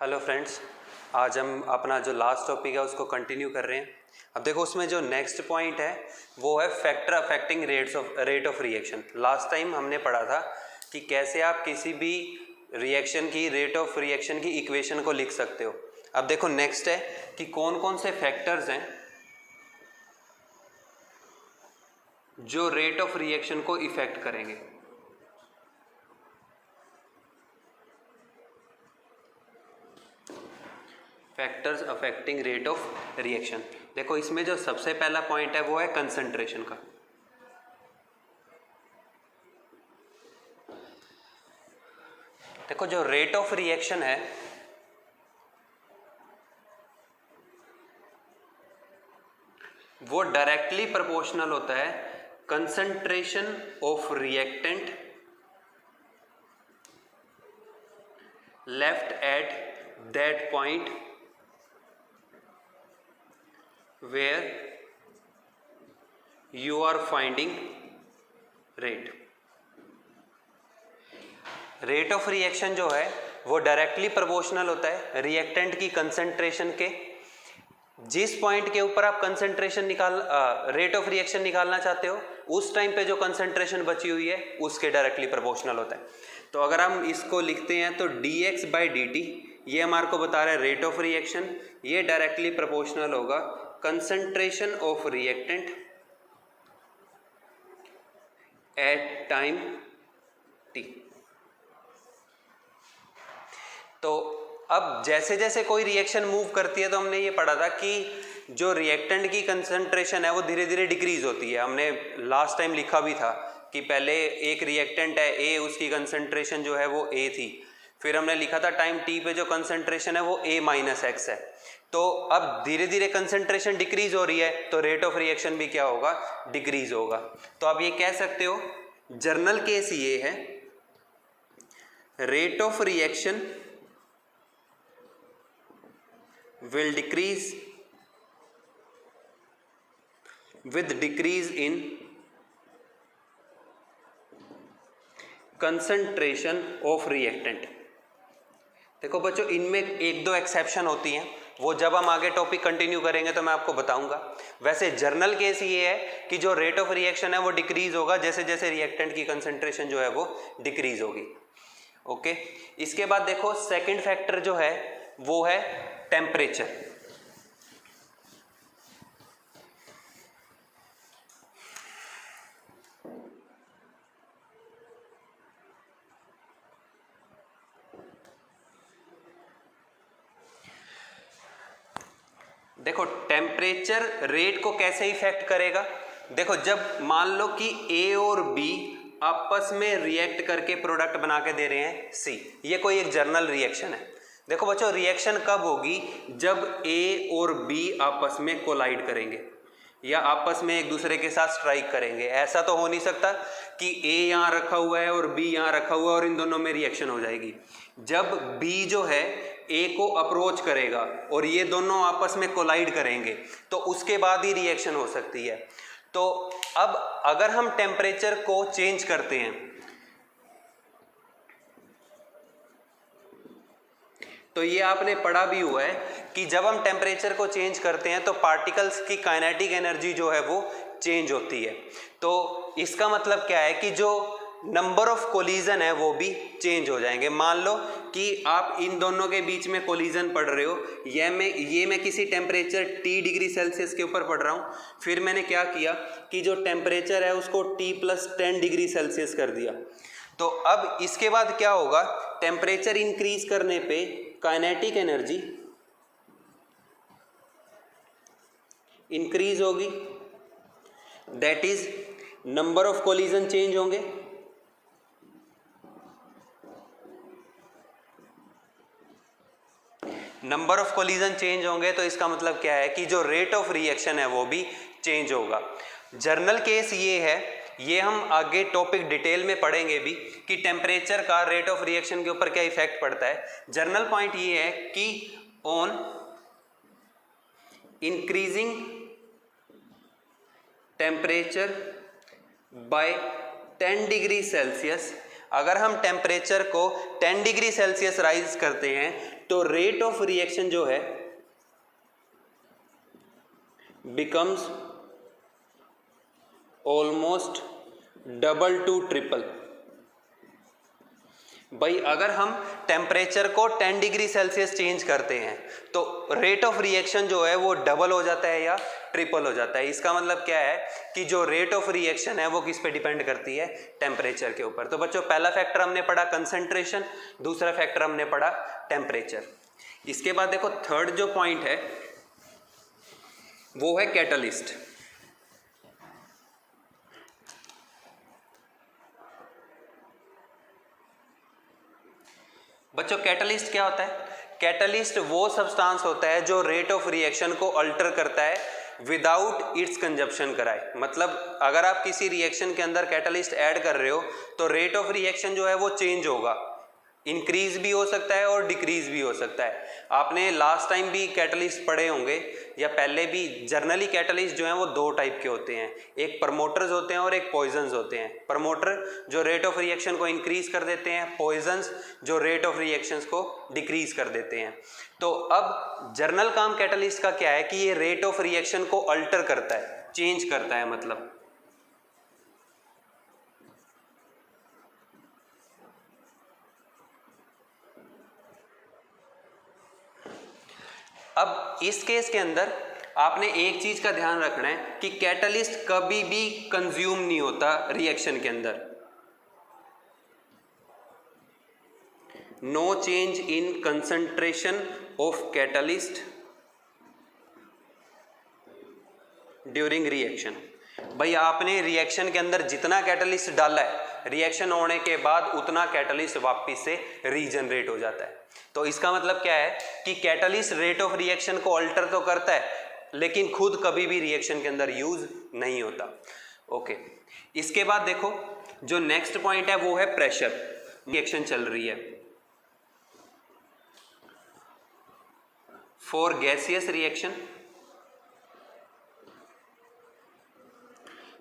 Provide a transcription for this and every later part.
Hello friends, आज हम अपना जो लास्ट टॉपिक है उसको कंटिन्यू कर रहे हैं। अब देखो उसमें जो नेक्स्ट पॉइंट है वो है factor affecting rate of reaction. Last time हमने पढ़ा था कि कैसे आप किसी भी रिएक्शन की रेट ऑफ रिएक्शन की इक्वेशन को लिख सकते हो। अब देखो नेक्स्ट है कि कौन कौन से फैक्टर्स हैं जो रेट ऑफ रिएक्शन को इफेक्ट करेंगे। Factors affecting rate of reaction. देखो इसमें जो सबसे पहला पॉइंट है वो है कंसंट्रेशन का। देखो जो रेट ऑफ रिएक्शन है वो डायरेक्टली प्रोपोर्शनल होता है concentration of reactant left at that point where you are finding rate of reaction जो है वो डायरेक्टली प्रोपोर्शनल होता है रिएक्टेंट की कंसंट्रेशन के। जिस पॉइंट के ऊपर आप कंसंट्रेशन रेट ऑफ रिएक्शन निकालना चाहते हो उस टाइम पे जो कंसंट्रेशन बची हुई है उसके डायरेक्टली प्रोपोर्शनल होता है। तो अगर हम इसको लिखते हैं तो dx/dt ये हमारे को बता रहा है रेट ऑफ रिएक्शन, ये डायरेक्टली प्रोपोर्शनल होगा concentration of reactant at time t। तो अब जैसे जैसे कोई रिएक्शन मूव करती है तो हमने ये पढ़ा था कि जो रिएक्टेंट की कंसंट्रेशन है वो धीरे धीरे डिक्रीज होती है। हमने लास्ट टाइम लिखा भी था कि पहले एक रिएक्टेंट है A, उसकी कंसंट्रेशन जो है वो A थी, फिर हमने लिखा था टाइम t पे जो कंसंट्रेशन है वो A-x है। तो अब धीरे धीरे कंसंट्रेशन डिक्रीज हो रही है तो रेट ऑफ रिएक्शन भी क्या होगा, डिक्रीज होगा। तो आप ये कह सकते हो जर्नल केस ये है rate of reaction will decrease with decrease in concentration of reactant। देखो बच्चों इनमें एक दो एक्सेप्शन होती हैं, वो जब हम आगे टॉपिक कंटिन्यू करेंगे तो मैं आपको बताऊंगा। वैसे जर्नल केस ये है कि जो रेट ऑफ रिएक्शन है वो डिक्रीज होगा जैसे जैसे रिएक्टेंट की कंसंट्रेशन जो है वो डिक्रीज होगी। ओके, इसके बाद देखो सेकंड फैक्टर जो है वो है टेम्परेचर। देखो टेम्परेचर रेट को कैसे इफेक्ट करेगा। देखो जब मान लो कि A और B आपस में रिएक्ट करके प्रोडक्ट बना के दे रहे हैं C, ये कोई एक जर्नल रिएक्शन है। देखो बच्चों रिएक्शन कब होगी, जब A और B आपस में कोलाइड करेंगे या आपस में एक दूसरे के साथ स्ट्राइक करेंगे। ऐसा तो हो नहीं सकता कि A यहाँ रखा हुआ है और B यहाँ रखा हुआ है और इन दोनों में रिएक्शन हो जाएगी। जब B जो है A को अप्रोच करेगा और ये दोनों आपस में कोलाइड करेंगे तो उसके बाद ही रिएक्शन हो सकती है। तो अब अगर हम टेम्परेचर को चेंज करते हैं तो ये आपने पढ़ा भी हुआ है कि जब हम टेम्परेचर को चेंज करते हैं तो पार्टिकल्स की काइनेटिक एनर्जी जो है वो चेंज होती है। तो इसका मतलब क्या है कि जो नंबर ऑफ कोलिजन है वो भी चेंज हो जाएंगे। मान लो कि आप इन दोनों के बीच में कोलिजन पढ़ रहे हो, ये मैं किसी टेम्परेचर T डिग्री सेल्सियस के ऊपर पढ़ रहा हूँ, फिर मैंने क्या किया कि जो टेम्परेचर है उसको T+10 डिग्री सेल्सियस कर दिया। तो अब इसके बाद क्या होगा, टेम्परेचर इंक्रीज करने पे काइनेटिक एनर्जी इंक्रीज होगी, that is number of collision change होंगे। नंबर ऑफ कोलिजन चेंज होंगे तो इसका मतलब क्या है कि जो रेट ऑफ रिएक्शन है वो भी चेंज होगा। जर्नल केस ये है, ये हम आगे टॉपिक डिटेल में पढ़ेंगे भी कि टेम्परेचर का रेट ऑफ रिएक्शन के ऊपर क्या इफेक्ट पड़ता है। जर्नल पॉइंट ये है कि on increasing temperature by 10 degree Celsius अगर हम टेम्परेचर को 10 डिग्री सेल्सियस राइज करते हैं तो रेट ऑफ रिएक्शन जो है becomes almost double two triple. भाई अगर हम टेम्परेचर को 10 डिग्री सेल्सियस चेंज करते हैं तो रेट ऑफ रिएक्शन जो है वो डबल हो जाता है या ट्रिपल हो जाता है। इसका मतलब क्या है कि जो रेट ऑफ रिएक्शन है वो किस पे डिपेंड करती है, टेम्परेचर के ऊपर। तो बच्चों पहला फैक्टर हमने पढ़ा कंसंट्रेशन, दूसरा फैक्टर हमने पढ़ा टेम्परेचर। इसके बाद देखो थर्ड जो पॉइंट है वो है कैटलिस्ट। बच्चों कैटलिस्ट क्या होता है? कैटलिस्ट वो सब्सटेंस होता है जो रेट ऑफ रिएक्शन को अल्टर करता है विदाउट इट्स कंजप्शन कराए। मतलब अगर आप किसी रिएक्शन के अंदर कैटलिस्ट ऐड कर रहे हो तो रेट ऑफ रिएक्शन जो है वो चेंज होगा, इंक्रीज भी हो सकता है और डिक्रीज भी हो सकता है। आपने लास्ट टाइम भी कैटलिस्ट पढ़े होंगे या पहले भी। जर्नली कैटलिस्ट जो हैं वो दो टाइप के होते हैं, एक प्रमोटर्स होते हैं और एक पॉइजन्स होते हैं। प्रमोटर जो रेट ऑफ रिएक्शन को इंक्रीज कर देते हैं, पॉइजन्स जो रेट ऑफ रिएक्शंस को डिक्रीज कर देते हैं। तो अब जर्नल काम कैटलिस्ट का क्या है कि ये रेट ऑफ रिएक्शन को अल्टर करता है, चेंज करता है। मतलब अब इस केस के अंदर आपने एक चीज का ध्यान रखना है कि कैटलिस्ट कभी भी कंज्यूम नहीं होता रिएक्शन के अंदर। No change in concentration of catalyst during reaction. भाई आपने रिएक्शन के अंदर जितना कैटलिस्ट डाला है, रिएक्शन होने के बाद उतना कैटलिस्ट वापस से रीजनरेट हो जाता है। तो इसका मतलब क्या है कि कैटलिस्ट रेट ऑफ रिएक्शन को अल्टर तो करता है लेकिन खुद कभी भी रिएक्शन के अंदर यूज नहीं होता। ओके, इसके बाद देखो जो नेक्स्ट पॉइंट है वो है प्रेशर। रिएक्शन चल रही है फॉर गैसियस रिएक्शन।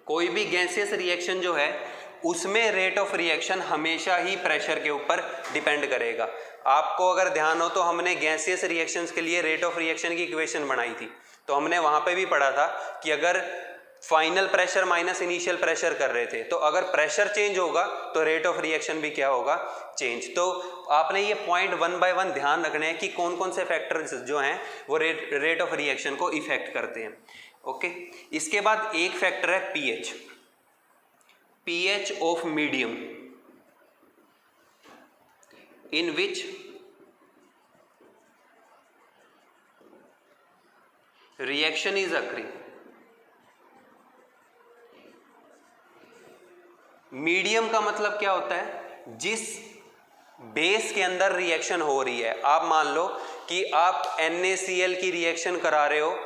कोई भी गैसियस रिएक्शन जो है उसमें रेट ऑफ रिएक्शन हमेशा ही प्रेशर के ऊपर डिपेंड करेगा। आपको अगर ध्यान हो तो हमने गैसियस रिएक्शंस के लिए रेट ऑफ रिएक्शन की इक्वेशन बनाई थी, तो हमने वहां पे भी पढ़ा था कि अगर final pressure minus initial pressure कर रहे थे तो अगर प्रेशर चेंज होगा तो रेट ऑफ रिएक्शन भी क्या होगा, चेंज। तो आपने ये पॉइंट वन बाय वन ध्यान रखने हैं कि कौन कौन से फैक्टर्स जो हैं वो रेट ऑफ रिएक्शन को इफेक्ट करते हैं। ओके, इसके बाद एक फैक्टर है pH. pH of medium in which reaction is occurring। Medium का मतलब क्या होता है? जिस बेस के अंदर रिएक्शन हो रही है। आप मान लो कि आप NaCl की रिएक्शन करा रहे हो,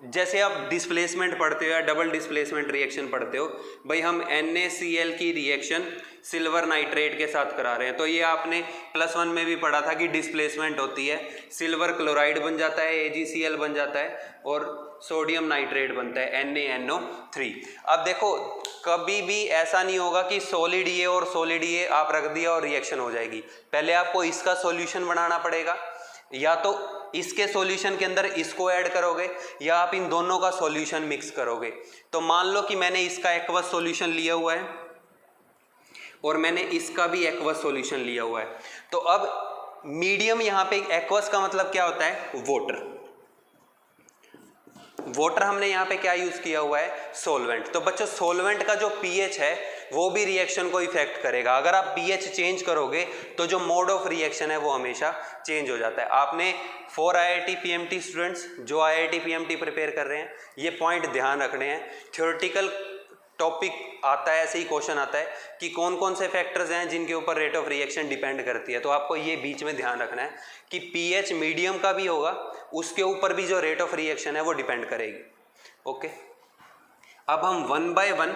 जैसे आप डिस्प्लेसमेंट पढ़ते हो या डबल डिस्प्लेसमेंट रिएक्शन पढ़ते हो, भाई हम NaCl की रिएक्शन सिल्वर नाइट्रेट के साथ करा रहे हैं। तो ये आपने +1 में भी पढ़ा था कि डिस्प्लेसमेंट होती है, सिल्वर क्लोराइड बन जाता है, AgCl बन जाता है और सोडियम नाइट्रेट बनता है NaNO3। अब देखो कभी भी ऐसा नहीं होगा कि सॉलिड ए और सॉलिड ए आप रख दिया और रिएक्शन हो जाएगी। पहले आपको इसका सॉल्यूशन बनाना पड़ेगा, या तो इसके सॉल्यूशन के अंदर इसको ऐड करोगे या आप इन दोनों का सॉल्यूशन मिक्स करोगे। तो मान लो कि मैंने इसका एक्वस सॉल्यूशन लिया हुआ है और मैंने इसका भी एक्वस सॉल्यूशन लिया हुआ है। तो अब मीडियम यहाँ पे एक्वस का मतलब क्या होता है? वाटर। वाटर हमने यहाँ पे क्या यूज किया हुआ है? सॉल्वेंट। तो बच्चों सॉल्वेंट का जो पीएच है वो भी रिएक्शन को इफेक्ट करेगा। अगर आप पीएच चेंज करोगे तो जो मोड ऑफ रिएक्शन है वो हमेशा चेंज हो जाता है। आपने फॉर IIT PMT स्टूडेंट्स जो IIT PMT प्रिपेयर कर रहे हैं ये पॉइंट ध्यान रखने हैं। थ्योरेटिकल टॉपिक आता है, ऐसे ही क्वेश्चन आता है कि कौन कौन से फैक्टर्स हैं जिनके ऊपर रेट ऑफ रिएक्शन डिपेंड करती है। तो आपको ये बीच में ध्यान रखना है कि पीएच मीडियम का भी होगा, उसके ऊपर भी जो रेट ऑफ रिएक्शन है वो डिपेंड करेगी। ओके, अब हम वन बाय वन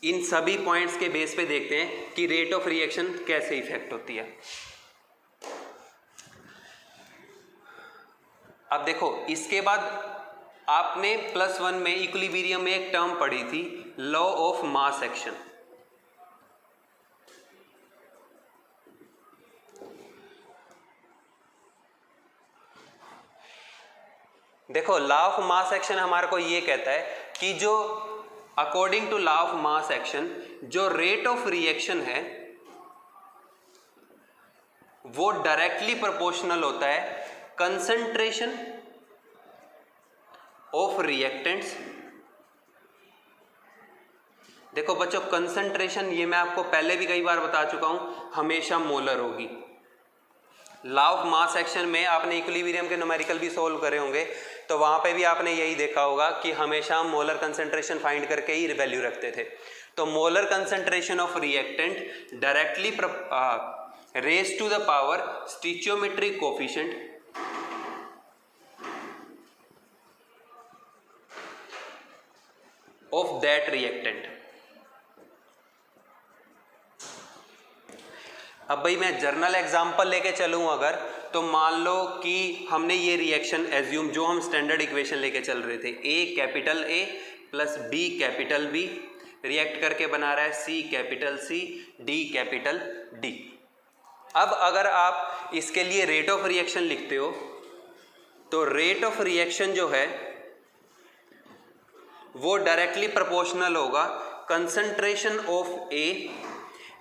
इन सभी पॉइंट्स के बेस पे देखते हैं कि रेट ऑफ रिएक्शन कैसे इफेक्ट होती है। अब देखो इसके बाद आपने +1 में इक्विलिब्रियम में एक टर्म पढ़ी थी, लॉ ऑफ मास एक्शन। देखो लॉ ऑफ मास एक्शन हमारे को ये कहता है कि जो according to law of mass action जो रेट ऑफ रिएक्शन है वो डायरेक्टली प्रोपोर्शनल होता है कंसंट्रेशन ऑफ रिएक्टेंट्स। देखो बच्चों कंसंट्रेशन ये मैं आपको पहले भी कई बार बता चुका हूं, हमेशा मोलर होगी। लॉ ऑफ मास एक्शन में आपने इक्विलिब्रियम के न्यूमेरिकल भी सोल्व करे होंगे, तो वहां पे भी आपने यही देखा होगा कि हमेशा हम मोलर कंसंट्रेशन फाइंड करके ही वैल्यू रखते थे। तो molar concentration of reactant directly raise to the power stoichiometric coefficient of that reactant. अब भाई मैं जर्नल एग्जांपल लेके चलूं अगर, तो मान लो कि हमने ये रिएक्शन एज्यूम जो हम स्टैंडर्ड इक्वेशन लेके चल रहे थे, A capital A plus B capital B react करके बना रहा है C capital C D capital D. अब अगर आप इसके लिए रेट ऑफ रिएक्शन लिखते हो तो रेट ऑफ रिएक्शन जो है वो डायरेक्टली प्रोपोर्शनल होगा concentration of A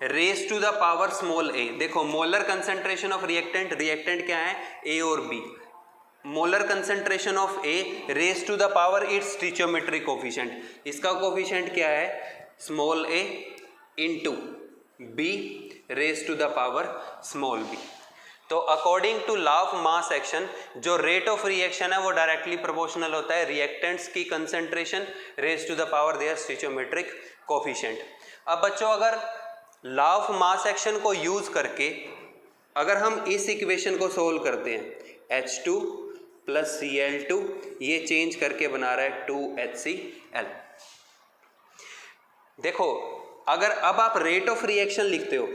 raise to the power small A. देखो molar concentration of reactant, reactant क्या है ए और B, molar concentration of A raise to the power its stoichiometric coefficient, इसका coefficient क्या है small A into B raise to the power small B. तो according to law of mass action जो rate of reaction है वो directly proportional होता है reactants की concentration raise to the power their stoichiometric coefficient. अब बच्चों अगर लॉ ऑफ मास एक्शन को यूज करके अगर हम इस इक्वेशन को सोल्व करते हैं H2 प्लस Cl2 ये चेंज करके बना रहा है 2HCl। देखो अगर अब आप रेट ऑफ रिएक्शन लिखते हो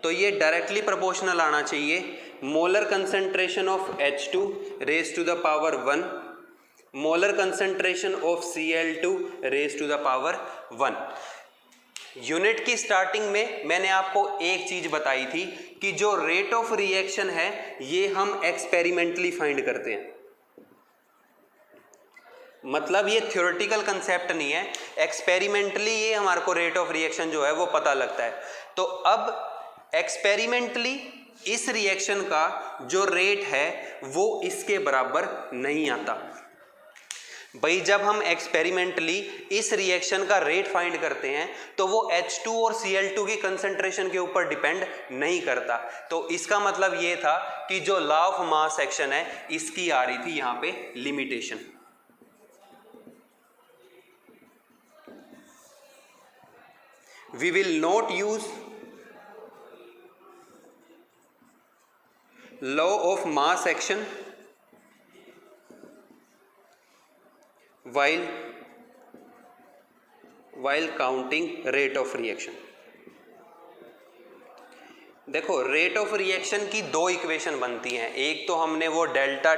तो ये डायरेक्टली प्रोपोर्शनल आना चाहिए molar concentration of H2 raise to the power 1 molar concentration of Cl2 raise to the power 1। Unit की स्टार्टिंग में मैंने आपको एक चीज बताई थी कि जो रेट ऑफ रिएक्शन है ये हम एक्सपेरिमेंटली फाइंड करते हैं, मतलब ये थ्योरेटिकल कंसेप्ट नहीं है, एक्सपेरिमेंटली ये हमारे को रेट ऑफ रिएक्शन जो है वो पता लगता है। तो अब एक्सपेरिमेंटली इस रिएक्शन का जो रेट है वो इसके बराबर नहीं आता। भाई जब हम एक्सपेरिमेंटली इस रिएक्शन का रेट फाइंड करते हैं तो वो H2 और Cl2 की कंसंट्रेशन के ऊपर डिपेंड नहीं करता। तो इसका मतलब ये था कि जो लॉ ऑफ मास एक्शन है इसकी आ रही थी यहां पे limitation. We will not use law of mass action while counting rate of reaction। देखो रेट ऑफ रिएक्शन की दो इक्वेशन बनती हैं, एक तो हमने वो delta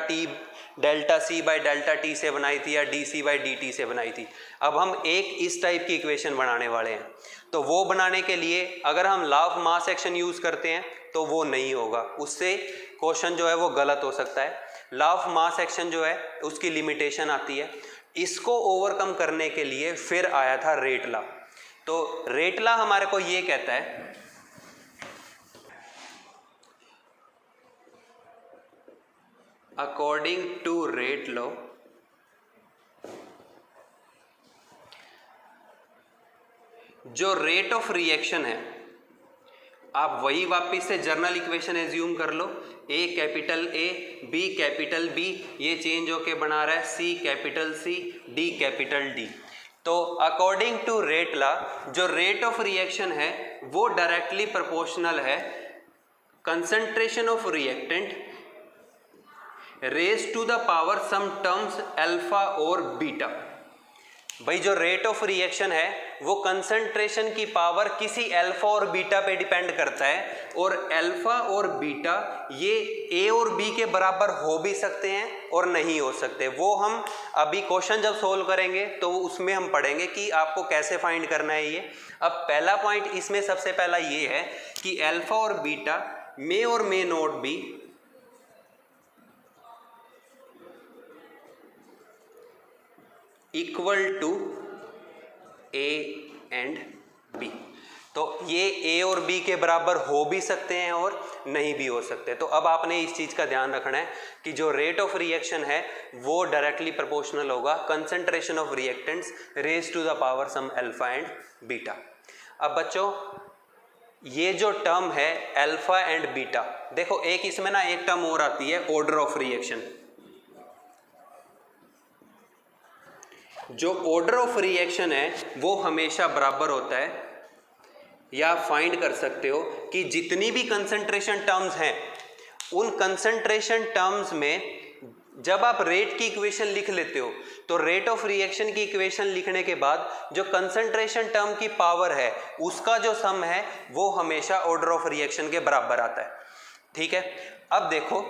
C by delta T से बनाई थी या D C by D T से बनाई थी। अब हम एक इस टाइप की इक्वेशन बनाने वाले हैं, तो वो बनाने के लिए अगर हम law of mass action use करते हैं तो वो नहीं होगा, उससे क्वेश्चन जो है वो गलत हो सकता है। लॉ ऑफ मास एक्शन जो है उसकी लिमिटेशन आती है, इसको ओवरकम करने के लिए फिर आया था रेट लॉ। तो रेट लॉ हमारे को ये कहता है अकॉर्डिंग टू रेट लॉ जो रेट ऑफ रिएक्शन है, आप वही वापिस से जर्नल इक्वेशन एज्यूम कर लो, A capital A B capital B ये चेंज होके बना रहा है C capital C D capital D. तो अकॉर्डिंग टू रेट लॉ जो रेट ऑफ रिएक्शन है वो डायरेक्टली प्रोपोर्शनल है concentration of reactant raise to the power some terms alpha और बीटा। भाई जो रेट ऑफ रिएक्शन है वो कंसंट्रेशन की पावर किसी अल्फा और बीटा पे डिपेंड करता है, और अल्फा और बीटा ये ए और बी के बराबर हो भी सकते हैं और नहीं हो सकते। वो हम अभी क्वेश्चन जब सोल्व करेंगे तो उसमें हम पढ़ेंगे कि आपको कैसे फाइंड करना है ये। अब पहला पॉइंट इसमें सबसे पहला ये है कि अल्फा और बीटा मे और may not be equal to A and B. तो ये ए और बी के बराबर हो भी सकते हैं और नहीं भी हो सकते। तो अब आपने इस चीज का ध्यान रखना है कि जो रेट ऑफ रिएक्शन है वो डायरेक्टली प्रोपोर्शनल होगा concentration of reactants raise to the power some alpha and beta. अब बच्चों ये जो टर्म है अल्फा एंड बीटा, देखो एक इसमें ना एक टर्म और आती है ऑर्डर ऑफ रिएक्शन। जो ऑर्डर ऑफ रिएक्शन है वो हमेशा बराबर होता है, या फाइंड कर सकते हो कि जितनी भी कंसंट्रेशन टर्म्स हैं उन कंसंट्रेशन टर्म्स में जब आप रेट की इक्वेशन लिख लेते हो तो रेट ऑफ रिएक्शन की इक्वेशन लिखने के बाद जो कंसंट्रेशन टर्म की पावर है उसका जो सम है वो हमेशा ऑर्डर ऑफ रिएक्शन के बराबर आता है। ठीक है, अब देखो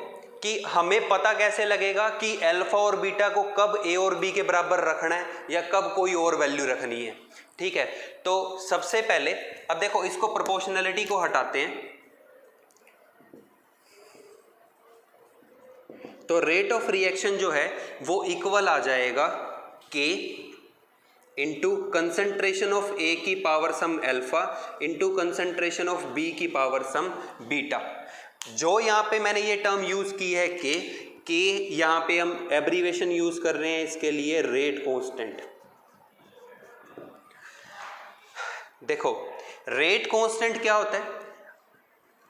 कि हमें पता कैसे लगेगा कि अल्फा और बीटा को कब ए और बी के बराबर रखना है या कब कोई और वैल्यू रखनी है। ठीक है, तो सबसे पहले अब देखो इसको प्रोपोर्शनलिटी को हटाते हैं, तो रेट ऑफ रिएक्शन जो है वो इक्वल आ जाएगा के इंटू कंसंट्रेशन ऑफ ए की power some alpha into concentration of B की पावर सम बीटा। जो यहाँ पे मैंने ये टर्म यूज की है के यहाँ पे हम एब्रीवेशन यूज कर रहे हैं इसके लिए रेट कांस्टेंट। देखो रेट कांस्टेंट क्या होता है,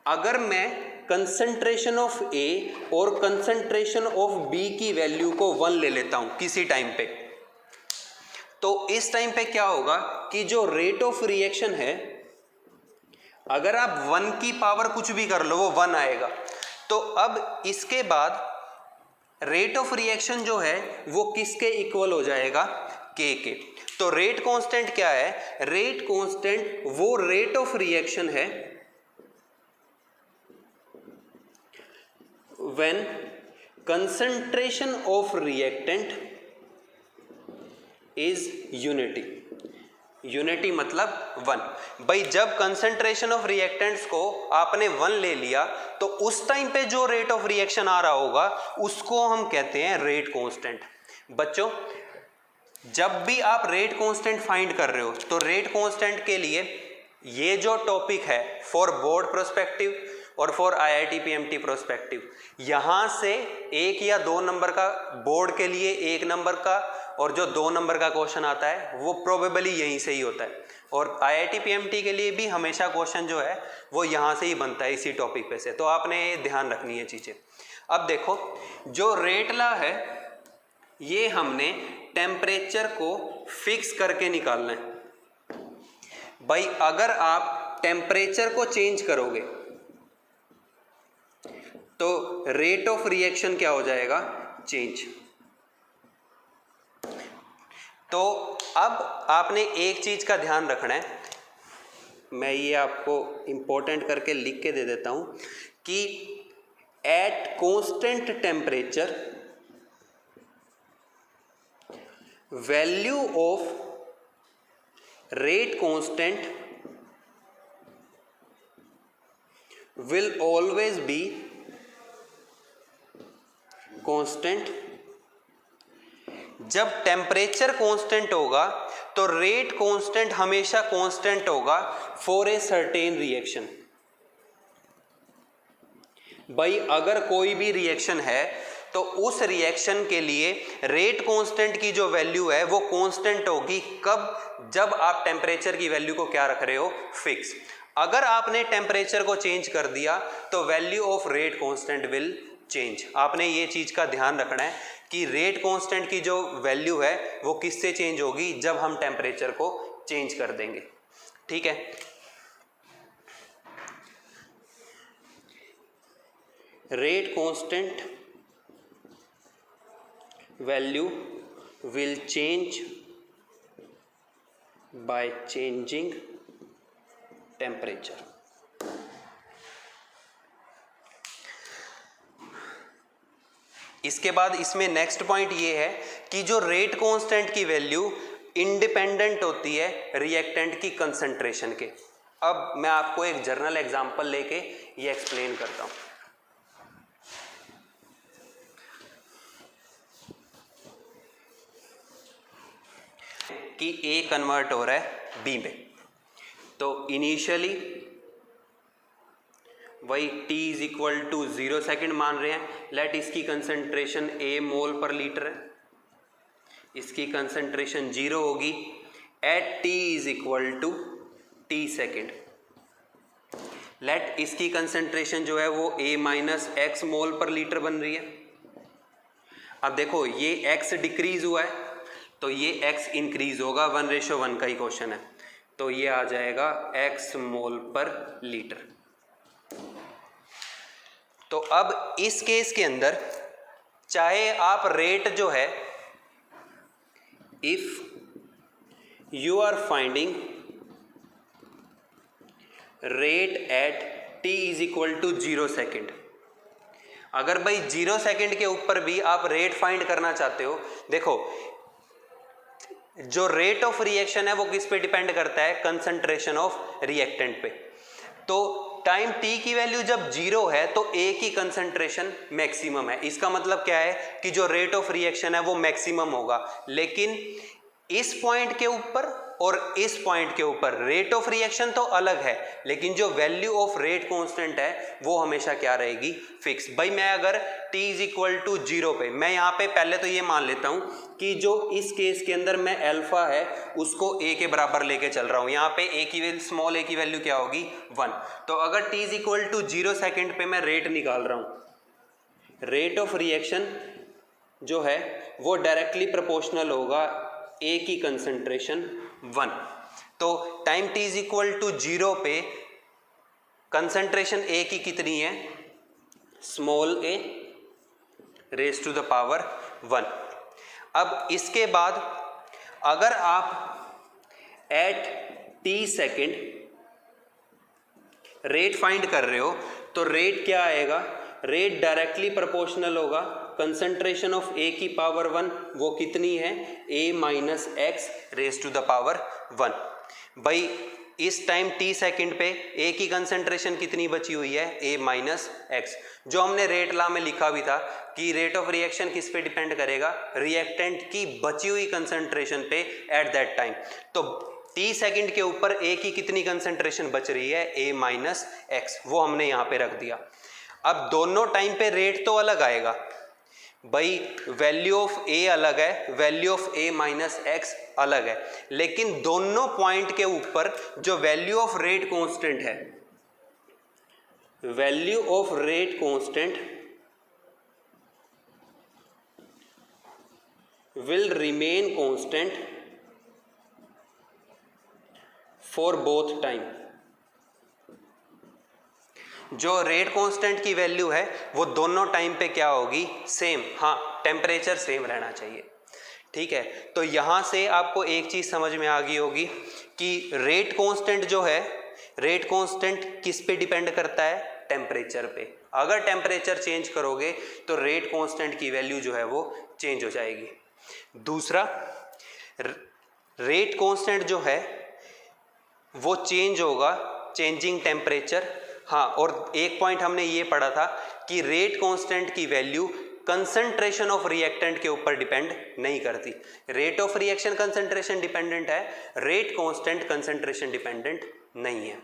अगर मैं कंसंट्रेशन ऑफ ए और कंसंट्रेशन ऑफ बी की वैल्यू को 1 ले लेता हूं किसी टाइम पे, तो इस टाइम पे क्या होगा कि जो रेट ऑफ रिएक्शन है अगर आप 1 की पावर कुछ भी कर लो वो 1 आएगा। तो अब इसके बाद रेट ऑफ रिएक्शन जो है वो किसके इक्वल हो जाएगा, के के। तो रेट कांस्टेंट क्या है, रेट कांस्टेंट वो रेट ऑफ रिएक्शन है when concentration of reactant is unity। Unity मतलब 1। भाई जब कंसंट्रेशन ऑफ रिएक्टेंट्स को आपने 1 ले लिया तो उस टाइम पे जो रेट ऑफ रिएक्शन आ रहा होगा उसको हम कहते हैं रेट कांस्टेंट। बच्चों जब भी आप रेट कांस्टेंट फाइंड कर रहे हो तो रेट कांस्टेंट के लिए ये जो टॉपिक है फॉर बोर्ड प्रोस्पेक्टिव और फॉर IIT PMT प्रोस्पेक्टिव, यहाँ से 1 या 2 नंबर का बोर्ड के लिए 1 नंबर का और जो 2 नंबर का क्वेश्चन आता है वो प्रोबेबली यहीं से ही होता है, और IIT PMT के लिए भी हमेशा क्वेश्चन जो है वो यहाँ से ही बनता है इसी टॉपिक पे से। तो आपने ध्यान रखनी है चीज़ें। अब देखो जो रेट लॉ है ये हमने टेम्परेचर को फिक्स करके निकालना है। भाई अगर आप टेम्परेचर को चेंज करोगे तो रेट ऑफ रिएक्शन क्या हो जाएगा, चेंज। तो अब आपने एक चीज का ध्यान रखना है, मैं ये आपको इंपॉर्टेंट करके लिख के दे देता हूं कि at constant temperature value of rate constant will always be constant। जब टेम्परेचर कांस्टेंट होगा तो रेट कांस्टेंट हमेशा कांस्टेंट होगा फॉर ए सर्टेन रिएक्शन। भाई अगर कोई भी रिएक्शन है तो उस रिएक्शन के लिए रेट कांस्टेंट की जो वैल्यू है वो कांस्टेंट होगी कब, जब आप टेम्परेचर की वैल्यू को क्या रख रहे हो, फिक्स। अगर आपने टेम्परेचर को चेंज कर दिया तो value of rate constant will change. आपने ये चीज का ध्यान रखना है कि रेट कांस्टेंट की जो वैल्यू है वो किससे चेंज होगी, जब हम टेम्परेचर को चेंज कर देंगे। ठीक है, rate constant value will change by changing temperature. इसके बाद इसमें नेक्स्ट पॉइंट ये है कि जो रेट कांस्टेंट की वैल्यू इंडिपेंडेंट होती है रिएक्टेंट की कंसंट्रेशन के। अब मैं आपको एक जर्नल एग्जांपल लेके ये एक्सप्लेन करता हूं कि ए कन्वर्ट हो रहा है बी में। तो इनिशियली वही t is equal to 0 second मान रहे हैं। लेट इसकी कंसंट्रेशन a मोल पर लीटर है, इसकी कंसंट्रेशन 0 होगी at t is equal to t second. Let इसकी कंसंट्रेशन जो है वो a माइनस एक्स मोल पर लीटर बन रही है। अब देखो ये x डिक्रीज हुआ है तो ये x इंक्रीज होगा, 1:1 का ही क्वेश्चन है, तो ये आ जाएगा x मोल पर लीटर। तो अब इस केस के अंदर चाहे आप रेट जो है, if you are finding rate at t is equal to 0 second, अगर भाई 0 सेकेंड के ऊपर भी आप रेट फाइंड करना चाहते हो, देखो जो रेट ऑफ रिएक्शन है वो किस पे डिपेंड करता है, कंसंट्रेशन ऑफ रिएक्टेंट पे। तो टाइम t की वैल्यू जब 0 है तो A की कंसंट्रेशन मैक्सिमम है। इसका मतलब क्या है कि जो रेट ऑफ रिएक्शन है वो मैक्सिमम होगा, लेकिन इस पॉइंट के ऊपर और इस पॉइंट के ऊपर रेट ऑफ रिएक्शन तो अलग है, लेकिन जो वैल्यू ऑफ रेट कांस्टेंट है वो हमेशा क्या रहेगी, फिक्स। भाई मैं अगर t इज इक्वल टू 0 पे, मैं यहाँ पे पहले तो ये मान लेता हूँ कि जो इस केस के अंदर मैं अल्फा है उसको a के बराबर लेके चल रहा हूँ। यहाँ पे a की वैल्यू, स्मॉल a की वैल्यू क्या होगी, 1। तो अगर t is equal to 0 second पे मैं रेट निकाल रहा हूँ, रेट ऑफ रिएक्शन जो है वो डायरेक्टली प्रोपोर्शनल होगा a की कंसंट्रेशन 1। तो time t is equal to 0 पे कंसंट्रेशन a की कितनी है, small a raise to the power 1। अब इसके बाद अगर आप at t second rate find कर रहे हो तो रेट क्या आएगा, रेट डायरेक्टली प्रोपोर्शनल होगा कंसंट्रेशन ऑफ a की पावर 1, वो कितनी है, a minus X raise to the power 1। भाई इस टाइम t सेकेंड पे a की कंसंट्रेशन कितनी बची हुई है, a माइनस एक्स, जो हमने रेट लॉ में लिखा भी था कि रेट ऑफ रिएक्शन किस पे डिपेंड करेगा, रिएक्टेंट की बची हुई कंसंट्रेशन पे एट दैट टाइम। तो t सेकेंड के ऊपर a की कितनी कंसंट्रेशन बच रही है, a माइनस एक्स, वो हमने यहाँ पे रख दिया। अब दोनों टाइम पे रेट तो अलग आएगा, भाई वैल्यू ऑफ a अलग है, value of a minus x अलग है, लेकिन दोनों पॉइंट के ऊपर जो वैल्यू ऑफ रेट कांस्टेंट है, value of rate constant will remain constant for both time. जो रेट कांस्टेंट की वैल्यू है वो दोनों टाइम पे क्या होगी, सेम। हाँ, टेम्परेचर सेम रहना चाहिए, ठीक है। तो यहां से आपको एक चीज समझ में आ गई होगी कि रेट कांस्टेंट जो है, रेट कांस्टेंट किस पे डिपेंड करता है, टेम्परेचर पे। अगर टेम्परेचर चेंज करोगे तो रेट कांस्टेंट की वैल्यू जो है वो चेंज हो जाएगी। दूसरा, रेट कांस्टेंट जो है वो चेंज होगा चेंजिंग टेम्परेचर। हाँ, और एक पॉइंट हमने ये पढ़ा था कि रेट कांस्टेंट की वैल्यू कंसंट्रेशन ऑफ रिएक्टेंट के ऊपर डिपेंड नहीं करती। Rate of reaction concentration dependent है, रेट कांस्टेंट कंसंट्रेशन डिपेंडेंट नहीं है।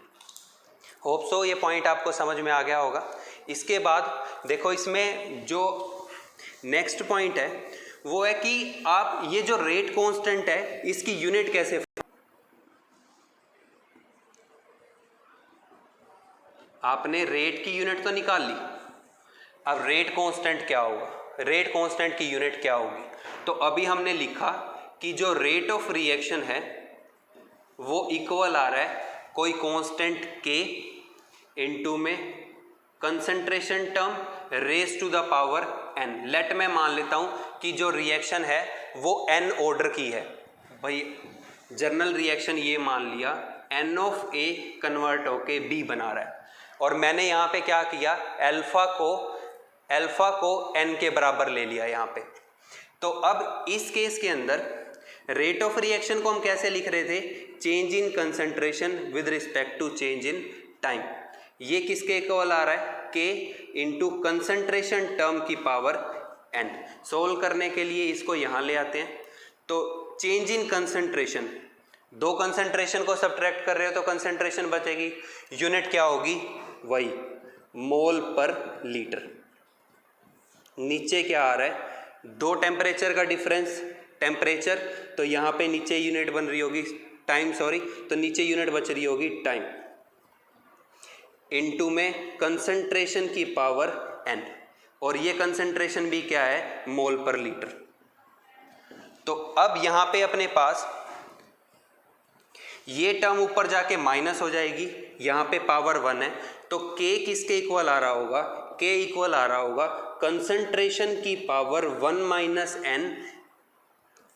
होप सो ये पॉइंट आपको समझ में आ गया होगा। इसके बाद देखो इसमें जो नेक्स्ट पॉइंट है वो है कि आप ये जो रेट कांस्टेंट है इसकी यूनिट कैसे, आपने रेट की यूनिट तो निकाल ली, अब रेट कांस्टेंट क्या होगा, रेट कांस्टेंट की यूनिट क्या होगी। तो अभी हमने लिखा कि जो रेट ऑफ रिएक्शन है वो इक्वल आ रहा है कोई कांस्टेंट k इनटू में concentration term raise to the power n। Let मैं मान लेता हूं कि जो रिएक्शन है वो n ऑर्डर की है। भाई जर्नल रिएक्शन ये मान लिया NO कन्वर्ट होके B बना रहा है, और मैंने यहाँ पे क्या किया, अल्फा को N के बराबर ले लिया यहाँ पे। तो अब इस केस के अंदर रेट ऑफ रिएक्शन को हम कैसे लिख रहे थे, change in concentration with respect to change in time. ये किसके इक्वल आ रहा है, K इंटू कंसंट्रेशन टर्म की पावर N। सोल्व करने के लिए इसको यहाँ ले आते हैं, तो चेंज इन कंसंट्रेशन, दो कंसंट्रेशन को सब्ट्रैक्ट कर रहे हो तो कंसंट्रेशन बचेगी, यूनिट क्या होगी, वही मोल पर लीटर। नीचे क्या आ रहा है, दो टेम्परेचर का डिफरेंस, टेम्परेचर, तो यहाँ पे नीचे यूनिट बन रही होगी टाइम, सॉरी, तो नीचे यूनिट बच रही होगी टाइम, इनटू में कंसंट्रेशन की पावर N, और ये कंसंट्रेशन भी क्या है, मोल पर लीटर। तो अब यहाँ पे अपने पास ये टर्म ऊपर जाके माइनस हो जाएगी, यहाँ पे पावर 1 है, तो K किसके इक्वल आ रहा होगा, K इक्वल आ रहा होगा कंसंट्रेशन की power 1 minus N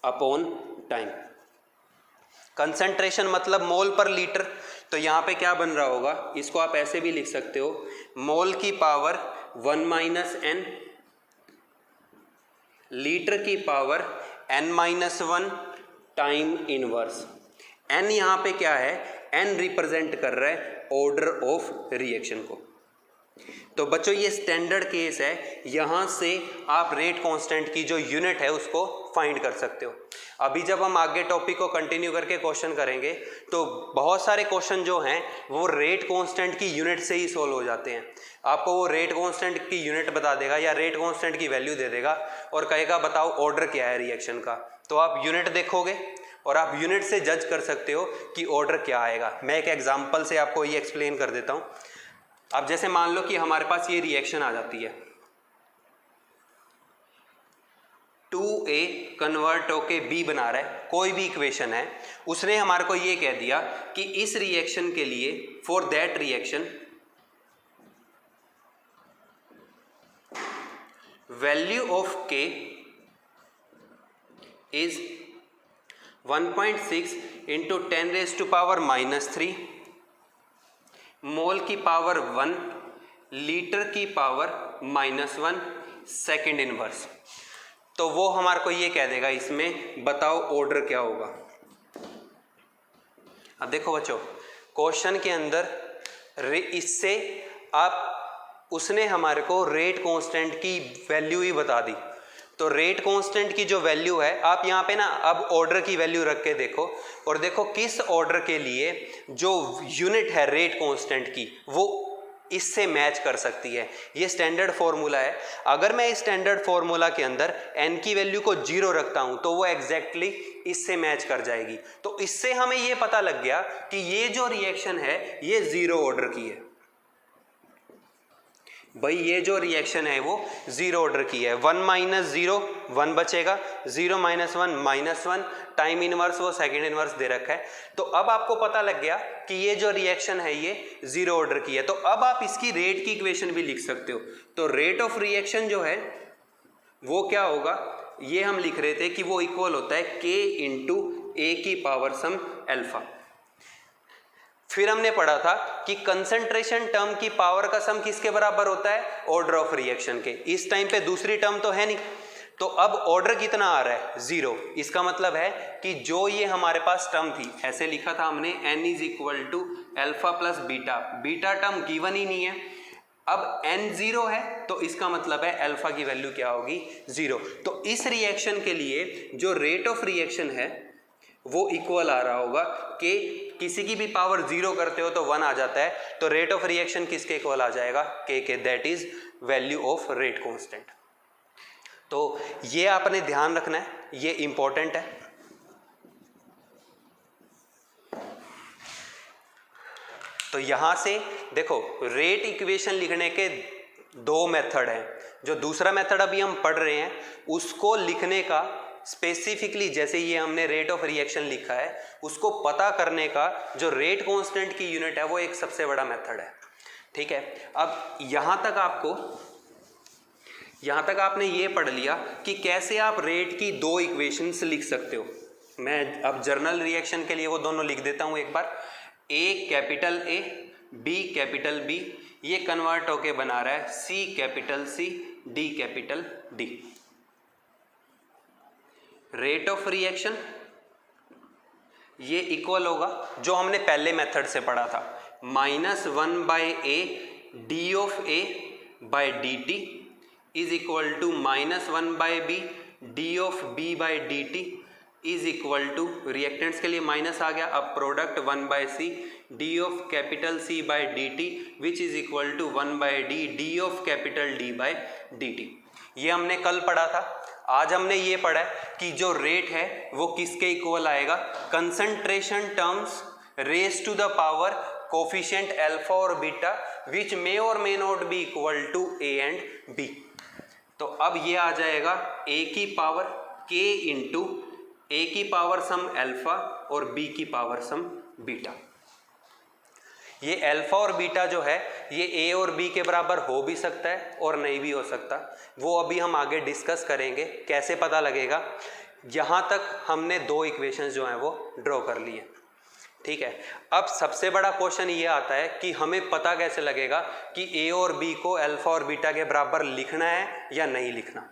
upon time. Concentration मतलब मोल पर लीटर, तो यहाँ पे क्या बन रहा होगा, इसको आप ऐसे भी लिख सकते हो, मोल की पावर 1 माइनस N, लीटर की power N minus 1 time inverse. N यहाँ पे क्या है, N रिप्रेजेंट कर रहा है ऑर्डर ऑफ रिएक्शन को। तो बच्चों ये स्टैंडर्ड केस है, यहाँ से आप रेट कांस्टेंट की जो यूनिट है उसको फाइंड कर सकते हो। अभी जब हम आगे टॉपिक को कंटिन्यू करके क्वेश्चन करेंगे तो बहुत सारे क्वेश्चन जो हैं वो रेट कांस्टेंट की यूनिट से ही सोल्व हो जाते हैं। आपको वो रेट कांस्टेंट की यूनिट बता देगा या रेट कांस्टेंट की वैल्यू दे देगा और कहेगा बताओ ऑर्डर क्या है रिएक्शन का, तो आप यूनिट देखोगे और आप यूनिट से जज कर सकते हो कि ऑर्डर क्या आएगा। मैं एक एग्जांपल से आपको ये एक्सप्लेन कर देता हूँ। अब जैसे मान लो कि हमारे पास ये रिएक्शन आ जाती है, 2A कन्वर्ट होके B बना रहा है, कोई भी इक्वेशन है, उसने हमारे को ये कह दिया कि इस रिएक्शन के लिए for that reaction value of K is 1.6 into 10 raise to power -3, mole की पावर 1, लीटर की पावर -1 सेकेंड इनवर्स। तो वो हमारे को ये कह देगा इसमें बताओ ऑर्डर क्या होगा। अब देखो बच्चों, क्वेश्चन के अंदर इससे आप उसने हमारे को रेट कांस्टेंट की वैल्यू ही बता दी। तो रेट कांस्टेंट की जो वैल्यू है, आप यहाँ पे ना अब ऑर्डर की वैल्यू रख के देखो और देखो किस ऑर्डर के लिए जो यूनिट है रेट कांस्टेंट की वो इससे मैच कर सकती है। ये स्टैंडर्ड फॉर्मूला है। अगर मैं इस स्टैंडर्ड फॉर्मूला के अंदर n की वैल्यू को 0 रखता हूं तो वो एग्जैक्टली इससे मैच कर जाएगी। तो इससे हमें ये पता लग गया कि ये जो रिएक्शन है ये 0 ऑर्डर की है। भाई ये जो रिएक्शन है वो 0 ऑर्डर की है। 1 माइनस 0 1 बचेगा, 0 माइनस 1 -1, टाइम इनवर्स वो सेकेंड इनवर्स दे रखा है। तो अब आपको पता लग गया कि ये जो रिएक्शन है ये 0 ऑर्डर की है। तो अब आप इसकी रेट की इक्वेशन भी लिख सकते हो। तो रेट ऑफ रिएक्शन जो है वो क्या होगा, ये हम लिख रहे थे कि वो इक्वल होता है K इंटू A की पावर सम अल्फा। फिर हमने पढ़ा था कि कंसंट्रेशन टर्म की पावर का सम किसके बराबर होता है, ऑर्डर ऑफ रिएक्शन के। इस टाइम पे दूसरी टर्म तो है नहीं, तो अब ऑर्डर कितना आ रहा है 0। इसका मतलब है कि जो ये हमारे पास टर्म थी, ऐसे लिखा था हमने n is equal to alpha plus beta, beta term given ही नहीं है। अब n 0 है तो इसका मतलब है अल्फा की वैल्यू क्या होगी 0। तो इस रिएक्शन के लिए जो रेट ऑफ रिएक्शन है वो इक्वल आ रहा होगा कि किसी की भी पावर 0 करते हो तो 1 आ जाता है, तो रेट ऑफ रिएक्शन किसके इक्वल आ जाएगा, K के, that is value of rate constant. तो ये आपने ध्यान रखना है, ये इंपॉर्टेंट है। तो यहां से देखो रेट इक्वेशन लिखने के 2 मेथड हैं। जो दूसरा मेथड अभी हम पढ़ रहे हैं उसको लिखने का स्पेसिफिकली, जैसे ये हमने रेट ऑफ रिएक्शन लिखा है, उसको पता करने का जो रेट कांस्टेंट की यूनिट है वो एक सबसे बड़ा मेथड है। ठीक है, अब यहां तक आपने ये पढ़ लिया कि कैसे आप रेट की 2 इक्वेशंस लिख सकते हो। मैं अब जर्नल रिएक्शन के लिए वो दोनों लिख देता हूँ एक बार। A capital A, B capital B, ये कन्वर्ट होके बना रहा है C capital C, D capital D. Rate of reaction ये इक्वल होगा जो हमने पहले मेथड से पढ़ा था, -1/a D of A by D T is equal to -1/b D of B by D T is equal to, reactants के लिए माइनस आ गया, अब product 1/c D of capital C bye D T which is equal to 1/d D of capital D by D T. ये हमने कल पढ़ा था। आज हमने ये पढ़ा है कि जो रेट है वो किसके इक्वल आएगा, concentration terms raise to the power coefficient alpha और बीटा विच मे और may not be equal to A and B. तो अब ये आ जाएगा a की पावर k इंटू a की पावर सम अल्फा और b की पावर सम बीटा। ये अल्फा और बीटा जो है ये a और b के बराबर हो भी सकता है और नहीं भी हो सकता, वो अभी हम आगे डिस्कस करेंगे कैसे पता लगेगा। यहाँ तक हमने दो इक्वेशंस जो हैं वो ड्रॉ कर लिए, ठीक है। अब सबसे बड़ा क्वेश्चन ये आता है कि हमें पता कैसे लगेगा कि a और b को अल्फा और बीटा के बराबर लिखना है या नहीं लिखना।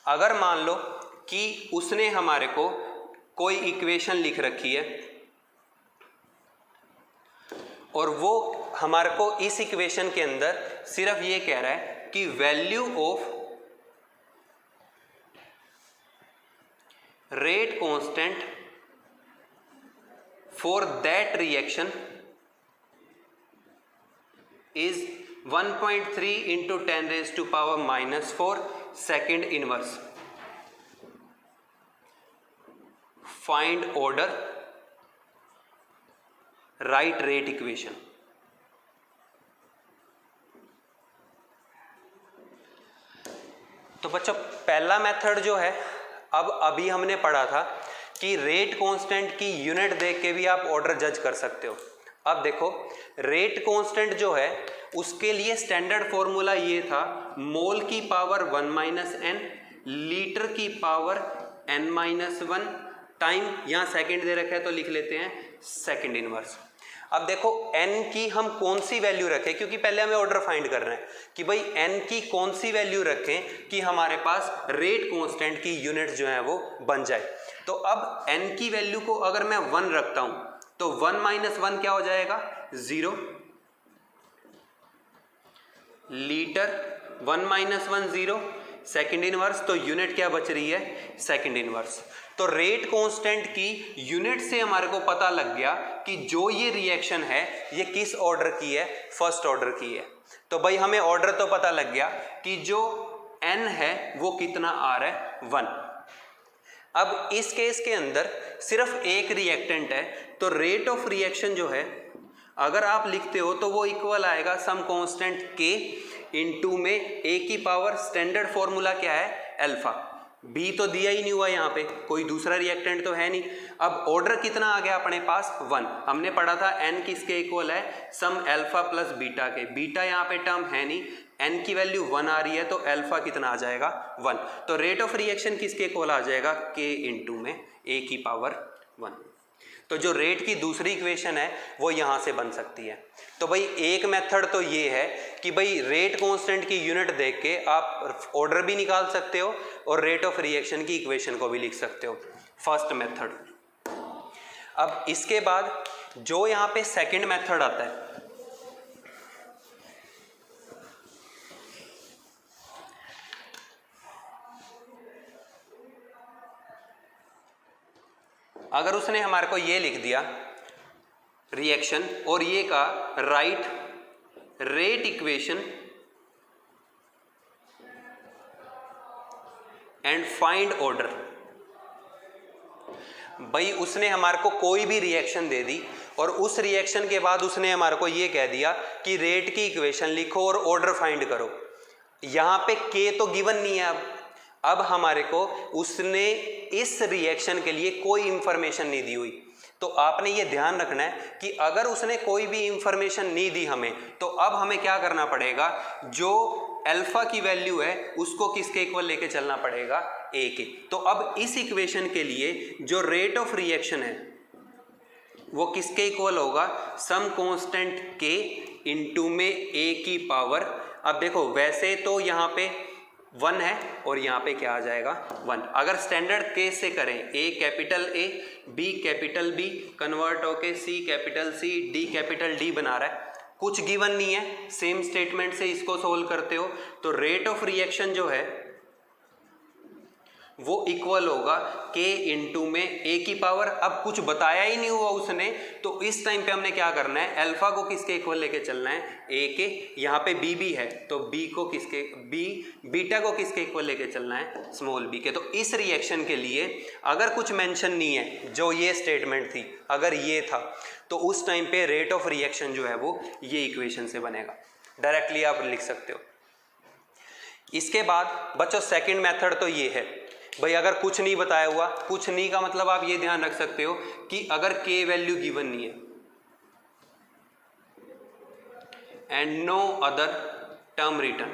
अगर मान लो कि उसने हमारे को कोई इक्वेशन लिख रखी है और वो हमारे को इस इक्वेशन के अंदर सिर्फ ये कह रहा है कि value of rate constant for that reaction is 1.3 into 10⁻⁻⁴ second inverse. Find order, right rate equation. तो बच्चों पहला मेथड जो है, अब अभी हमने पढ़ा था कि रेट कांस्टेंट की यूनिट देख के भी आप ऑर्डर जज कर सकते हो। अब देखो रेट कांस्टेंट जो है उसके लिए स्टैंडर्ड फॉर्मूला ये था, मोल की पावर 1 - n, लीटर की पावर n-1 टाइम, यहाँ सेकंड दे रखा है तो लिख लेते हैं सेकंड इनवर्स। अब देखो n की हम कौन सी वैल्यू रखें, क्योंकि पहले हमें ऑर्डर फाइंड करना है कि भाई n की कौन सी वैल्यू रखें कि हमारे पास रेट कांस्टेंट की यूनिट जो है वो बन जाए। तो अब n की वैल्यू को अगर मैं 1 रखता हूं तो 1 - 1 क्या हो जाएगा, 0। लीटर 1 - 1 0, सेकंड इनवर्स, तो यूनिट क्या बच रही है, सेकंड इनवर्स। तो रेट कांस्टेंट की यूनिट से हमारे को पता लग गया कि जो ये रिएक्शन है ये किस ऑर्डर की है, फर्स्ट ऑर्डर की है। तो भाई हमें ऑर्डर तो पता लग गया कि जो n है वो कितना आ रहा है, 1। अब इस केस के अंदर सिर्फ एक रिएक्टेंट है, तो रेट ऑफ रिएक्शन जो है अगर आप लिखते हो तो वो इक्वल आएगा सम कांस्टेंट k इंटू में a की पावर, स्टैंडर्ड फॉर्मूला क्या है, अल्फा। b तो दिया ही नहीं हुआ, यहाँ पे कोई दूसरा रिएक्टेंट तो है नहीं। अब ऑर्डर कितना आ गया अपने पास, 1। हमने पढ़ा था n किसके इक्वल है, सम अल्फा प्लस बीटा के। बीटा यहाँ पे टर्म है नहीं, n की वैल्यू 1 आ रही है तो अल्फा कितना आ जाएगा, 1। तो रेट ऑफ रिएक्शन किसके इक्वल आ जाएगा, k इंटू में a की पावर 1। तो जो रेट की दूसरी इक्वेशन है वो यहाँ से बन सकती है। तो भाई एक मेथड तो ये है कि भाई रेट कांस्टेंट की यूनिट देख के आप ऑर्डर भी निकाल सकते हो और रेट ऑफ रिएक्शन की इक्वेशन को भी लिख सकते हो, फर्स्ट मेथड। अब इसके बाद जो यहाँ पे सेकंड मेथड आता है, अगर उसने हमारे को ये लिख दिया रिएक्शन और ये का right rate equation and find order. भाई उसने हमारे को कोई भी रिएक्शन दे दी और उस रिएक्शन के बाद उसने हमारे को ये कह दिया कि रेट की इक्वेशन लिखो और ऑर्डर फाइंड करो। यहाँ पे k तो गिवन नहीं है। अब हमारे को उसने इस रिएक्शन के लिए कोई इंफॉर्मेशन नहीं दी हुई, तो आपने ये ध्यान रखना है कि अगर उसने कोई भी इंफॉर्मेशन नहीं दी हमें, तो अब हमें क्या करना पड़ेगा, जो अल्फा की वैल्यू है उसको किसके इक्वल लेके चलना पड़ेगा, ए के। तो अब इस इक्वेशन के लिए जो रेट ऑफ रिएक्शन है वो किसके इक्वल होगा, सम कांस्टेंट के इनटू में ए की पावर। अब देखो वैसे तो यहाँ पे 1 है और यहाँ पे क्या आ जाएगा 1। अगर स्टैंडर्ड केस से करें A capital A, B capital B, convert होके C capital C, D capital D बना रहा है, कुछ गिवन नहीं है, सेम स्टेटमेंट से इसको सोल्व करते हो तो रेट ऑफ रिएक्शन जो है वो इक्वल होगा k इंटू में a की पावर। अब कुछ बताया ही नहीं हुआ उसने, तो इस टाइम पे हमने क्या करना है, अल्फा को किसके इक्वल लेके चलना है, a के। यहाँ पे b भी है तो b को किसके, बीटा को किसके इक्वल लेके चलना है, स्मॉल b के। तो इस रिएक्शन के लिए अगर कुछ मेंशन नहीं है, जो ये स्टेटमेंट थी अगर ये था, तो उस टाइम पे रेट ऑफ रिएक्शन जो है वो ये इक्वेशन से बनेगा, डायरेक्टली आप लिख सकते हो। इसके बाद बच्चों सेकंड मेथड तो ये है भाई, अगर कुछ नहीं बताया हुआ, कुछ नहीं का मतलब आप ये ध्यान रख सकते हो कि अगर k वैल्यू गिवन नहीं है and no other term return,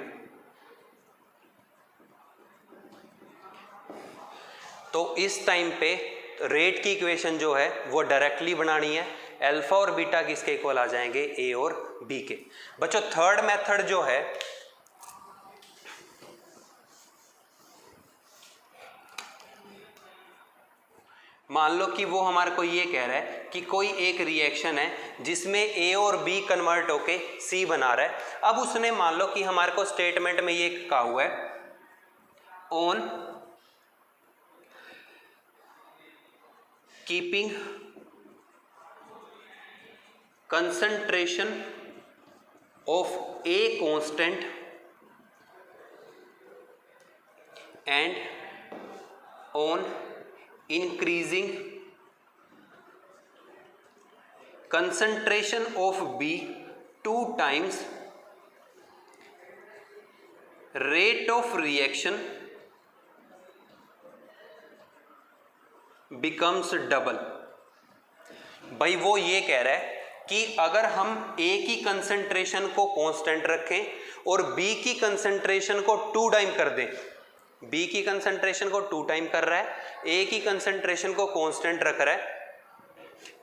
तो इस टाइम पे रेट की इक्वेशन जो है वो डायरेक्टली बनानी है, अल्फा और बीटा किसके इक्वल आ जाएंगे, a और b के। बच्चों थर्ड मेथड जो है मान लो कि वो हमारे को ये कह रहा है कि कोई एक रिएक्शन है जिसमें A और B कन्वर्ट होके C बना रहा है। अब उसने मान लो कि हमारे को स्टेटमेंट में ये कहा हुआ है on keeping concentration of A constant and on increasing concentration of B 2 times rate of reaction becomes double। भाई वो ये कह रहा है कि अगर हम A की कंसंट्रेशन को कांस्टेंट रखें और B की कंसंट्रेशन को 2 टाइम कर दें, B की कंसंट्रेशन को 2 टाइम कर रहा है, A की कंसंट्रेशन को कांस्टेंट रख रहा है,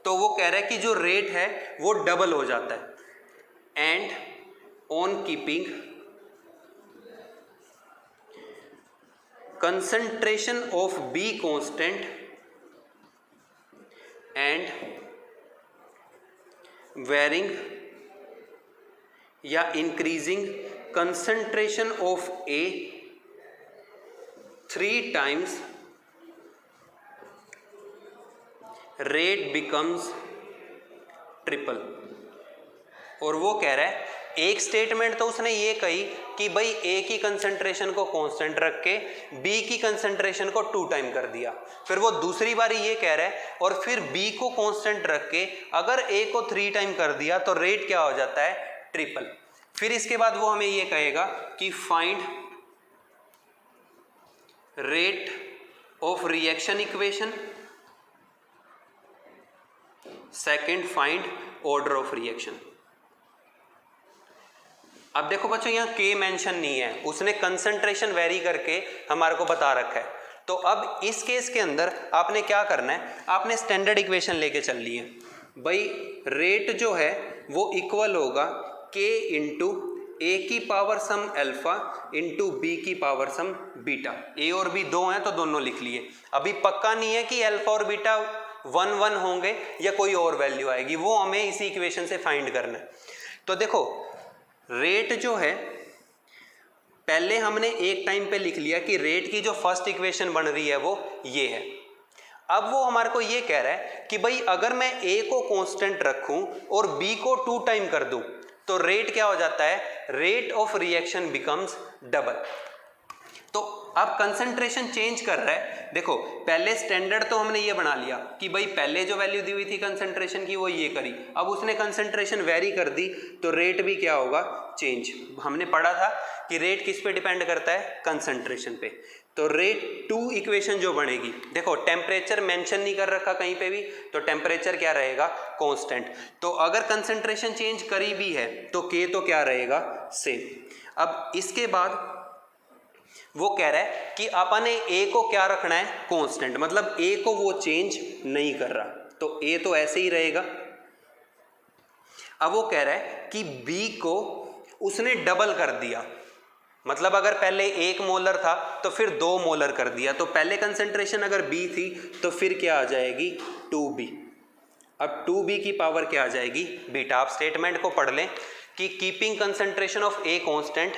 तो वो कह रहा है कि जो रेट है वो डबल हो जाता है। And on keeping concentration of B constant and varying या increasing concentration of A 3 times rate becomes triple. और वो कह रहा है, एक स्टेटमेंट तो उसने ये कही कि भाई A की कंसंट्रेशन को कांस्टेंट रख के B की कंसंट्रेशन को 2 टाइम कर दिया, फिर वो दूसरी बार ये कह रहा है और फिर B को कांस्टेंट रख के अगर A को 3 टाइम कर दिया तो रेट क्या हो जाता है, ट्रिपल। फिर इसके बाद वो हमें ये कहेगा कि find rate of reaction equation, second find order of reaction. अब देखो बच्चों यहाँ K मेंशन नहीं है, उसने कंसंट्रेशन वेरी करके हमारे को बता रखा है। तो अब इस केस के अंदर आपने क्या करना है, आपने स्टैंडर्ड इक्वेशन लेके चल ली है भाई, रेट जो है वो इक्वल होगा K इंटू A की power some alpha into B की पावर सम बीटा। A और B 2 हैं तो दोनों लिख लिए। अभी पक्का नहीं है कि अल्फा और बीटा 1 होंगे या कोई और वैल्यू आएगी, वो हमें इसी इक्वेशन से फाइंड करना है। तो देखो रेट जो है पहले हमने एक टाइम पे लिख लिया कि रेट की जो फर्स्ट इक्वेशन बन रही है वो ये है। अब वो हमारे को ये कह रहा है कि भाई अगर मैं A को कांस्टेंट रखूं और B को 2 टाइम कर दूं तो रेट क्या हो जाता है, rate of reaction becomes double. तो अब कंसंट्रेशन चेंज कर रहा है। देखो पहले स्टैंडर्ड तो हमने ये बना लिया कि भाई पहले जो वैल्यू दी हुई थी कंसंट्रेशन की वो ये करी, अब उसने कंसंट्रेशन वेरी कर दी तो रेट भी क्या होगा, चेंज। हमने पढ़ा था कि रेट किस पे डिपेंड करता है, कंसंट्रेशन पे। तो रेट 2 इक्वेशन जो बनेगी, देखो टेम्परेचर मेंशन नहीं कर रखा कहीं पे भी, तो टेम्परेचर क्या रहेगा, कांस्टेंट। तो अगर कंसंट्रेशन चेंज करी भी है तो K तो क्या रहेगा, सेम। अब इसके बाद वो कह रहा है कि अपन ने ए को क्या रखना है, कांस्टेंट, मतलब ए को वो चेंज नहीं कर रहा, तो ए तो ऐसे ही रहेगा। अब वो कह रहा है कि बी को उसने डबल कर दिया, मतलब अगर पहले 1 मोलर था तो फिर 2 मोलर कर दिया, तो पहले कंसंट्रेशन अगर बी थी तो फिर क्या आ जाएगी 2b। अब 2b की पावर क्या आ जाएगी बीटा। आप स्टेटमेंट को पढ़ लें कि keeping concentration of a constant,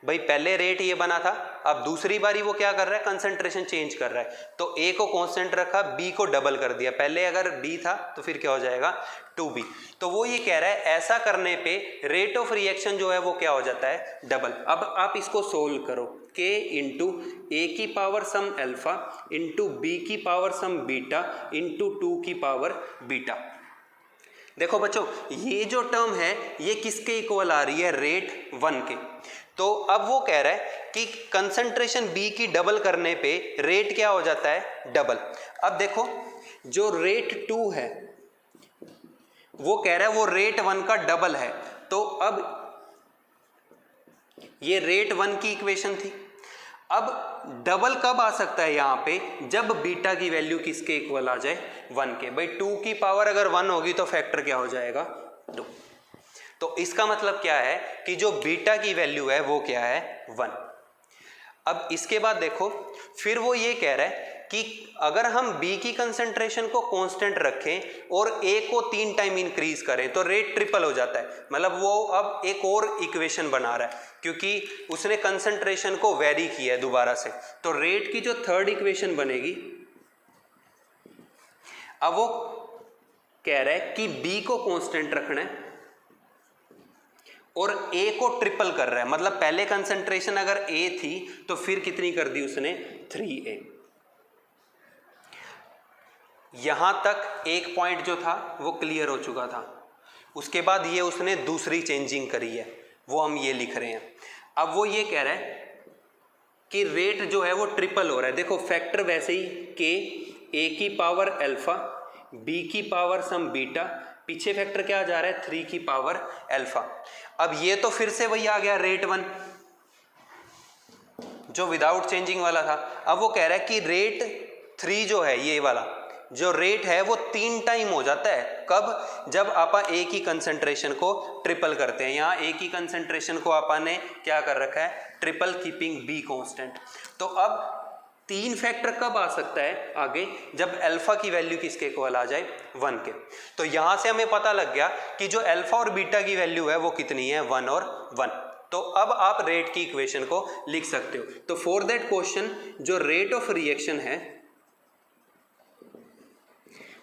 भाई पहले रेट ये बना था, अब दूसरी बारी वो क्या कर रहा है, कंसंट्रेशन चेंज कर रहा है, तो ए को कांस्टेंट रखा, बी को डबल कर दिया, पहले अगर बी था तो फिर क्या हो जाएगा 2b। तो वो ये कह रहा है ऐसा करने पे रेट ऑफ रिएक्शन जो है वो क्या हो जाता है डबल। अब आप इसको सोल्व करो, k इंटू ए की power some alpha into B की पावर सम बीटा इंटू 2 की पावर बीटा। देखो बच्चों ये जो टर्म है ये किसके इक्वल आ रही है, रेट 1 के। तो अब वो कह रहा है कि कंसंट्रेशन बी की डबल करने पे रेट क्या हो जाता है डबल। अब देखो जो रेट 2 है वो कह रहा है वो रेट 1 का डबल है, तो अब ये रेट 1 की इक्वेशन थी। अब डबल कब आ सकता है यहाँ पे, जब बीटा की वैल्यू किसके इक्वल आ जाए 1 के। भाई 2 की पावर अगर 1 होगी तो फैक्टर क्या हो जाएगा 2। तो इसका मतलब क्या है कि जो बीटा की वैल्यू है वो क्या है 1। अब इसके बाद देखो फिर वो ये कह रहा है कि अगर हम B की कंसंट्रेशन को कांस्टेंट रखें और A को 3 टाइम इंक्रीज करें तो रेट ट्रिपल हो जाता है। मतलब वो अब एक और इक्वेशन बना रहा है क्योंकि उसने कंसंट्रेशन को वेरी किया है दोबारा से, तो रेट की जो थर्ड इक्वेशन बनेगी, अब वो कह रहा है कि B को कांस्टेंट रखना है और A को ट्रिपल कर रहा है, मतलब पहले कंसंट्रेशन अगर A थी तो फिर कितनी कर दी उसने 3A। यहां तक एक पॉइंट जो था वो क्लियर हो चुका था। उसके बाद ये उसने दूसरी चेंजिंग करी है, वो हम ये लिख रहे हैं। अब वो ये कह रहा है कि रेट जो है वो ट्रिपल हो रहा है। देखो फैक्टर वैसे ही के ए की पावर अल्फा बी की पावर सम बीटा, पीछे फैक्टर क्या जा रहा है 3 की पावर अल्फा। अब ये तो फिर से वही आ गया रेट 1 जो विदाउट चेंजिंग वाला था। अब वो कह रहा है कि रेट 3 जो है ये वाला जो रेट है वो 3 टाइम हो जाता है। कब, जब आप ए की कंसंट्रेशन को ट्रिपल करते हैं। यहाँ ए की कंसंट्रेशन को आपा ने क्या कर रखा है ट्रिपल कीपिंग बी कांस्टेंट। तो अब 3 फैक्टर कब आ सकता है आगे, जब अल्फा की वैल्यू किसके इक्वल आ जाए 1 के। तो यहां से हमें पता लग गया कि जो अल्फा और बीटा की वैल्यू है वो कितनी है 1 और 1। तो अब आप रेट की इक्वेशन को लिख सकते हो। तो फॉर दैट क्वेश्चन जो रेट ऑफ रिएक्शन है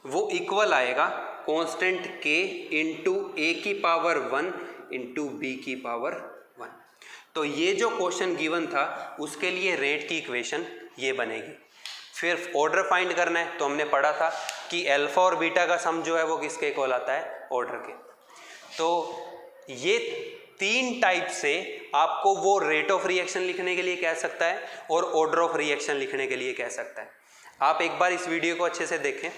वो इक्वल आएगा कांस्टेंट k इंटू ए की पावर 1 इंटू बी की पावर 1। तो ये जो क्वेश्चन गिवन था उसके लिए रेट की इक्वेशन ये बनेगी। फिर ऑर्डर फाइंड करना है तो हमने पढ़ा था कि अल्फा और बीटा का सम जो है वो किसके इक्वल आता है ऑर्डर के। तो ये 3 टाइप से आपको वो रेट ऑफ रिएक्शन लिखने के लिए कह सकता है और ऑर्डर ऑफ रिएक्शन लिखने के लिए कह सकता है। आप एक बार इस वीडियो को अच्छे से देखें,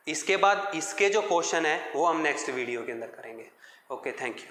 इसके बाद इसके जो क्वेश्चन है वो हम नेक्स्ट वीडियो के अंदर करेंगे। Okay, thank you.